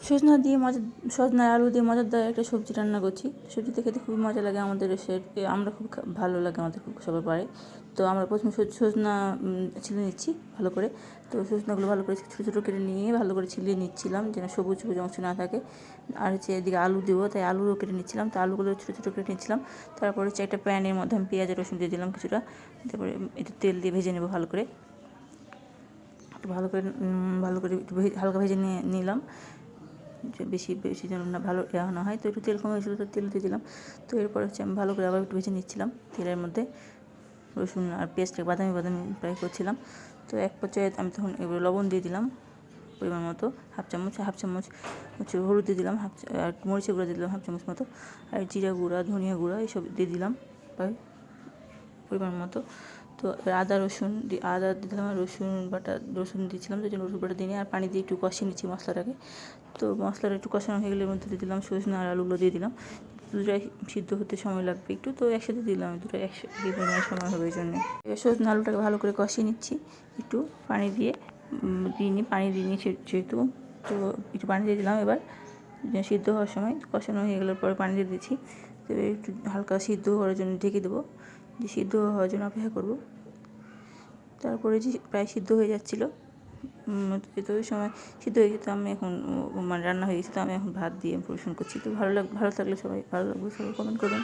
সজনা আলু দিয়ে মজাদার একটা সবজি রান্না করছি। সবজিটা খেতে খুবই মজা লাগে আমাদের আমরা খুব ভালো লাগে আমাদের খুব সবার পারে। তো আমরা প্রথমে সজনা ছিলে নিচ্ছি ভালো করে। তো সজনাগুলো ভালো করে ছোটো ছোটো কেটে নিয়ে ভালো করে ছিলিয়ে নিচ্ছিলাম যেন সবুজ সবুজ অংশ না থাকে। আর এদিকে আলু দেবো, তাই আলুও কেটে নিচ্ছিলাম। তো আলুগুলো ছোটো ছোটো কেটে নিচ্ছিলাম। তারপরে একটা প্যানের মধ্যে আমি পেঁয়াজ রসুন দিয়ে দিলাম কিছুটা। তারপরে একটু তেল দিয়ে ভেজে নেবো ভালো করে। ভালো করে একটু হালকা ভেজে নিলাম, বেশি যেন না ভালো না হয়। তো একটু তেল কমে গেছিলো, তো তেল দিয়ে দিলাম। তো এরপর আমি ভালো করে আবার একটু ভেজে নিচ্ছিলাম তেলের মধ্যে। রসুন আর পেঁয়াজটা বাদামি ফ্রাই করছিলাম। তো এক পর্যায়ে আমি তখন এবার লবণ দিয়ে দিলাম পরিমাণ মতো, হাফ চামচ হলুদ দিয়ে দিলাম, আর মরিচের গুঁড়া দিয়ে দিলাম হাফ চামচ মতো, আর জিরা গুঁড়া ধনিয়া গুঁড়া এইসব দিয়ে দিলাম পরিমাণ মতো। তো আদা দিয়ে দিলাম, আর রসুন দিয়েছিলাম, তো জন্য রসুন বাটা দিয়ে আর পানি দিয়ে একটু কষিয়ে নিচ্ছি মশলাটাকে। তো মশলাটা একটু কষানো হয়ে গেলে মধ্যে দিয়ে দিলাম সজনা আর আলুগুলো দিয়ে দিলাম। দুটোই সিদ্ধ হতে সময় লাগবে একটু, তো একসাথে দিলাম, দুটো একসাথে সময় হবে এই জন্য। সজনা আলুটাকে ভালো করে কষিয়ে নিচ্ছি একটু পানি দিয়ে যেহেতু, তো একটু পানি দিয়ে দিলাম। এবার সিদ্ধ হওয়ার সময় কষানো হয়ে গেলে পরে পানি দিয়ে দিচ্ছি। তো একটু হালকা সিদ্ধ হওয়ার জন্য ঢেকে দেবো, সিদ্ধ হওয়ার জন্য অপেক্ষা করবো। তারপরে প্রায় সিদ্ধ হয়ে যাচ্ছিলো, তো ওই সময় সিদ্ধ হয়ে গেছে। আমি এখন রান্না হয়ে গেছে, তো আমি এখন ভাত দিয়ে পরিবেশন করছি। তো ভালো লাগলে সবাই কমেন্ট করবেন।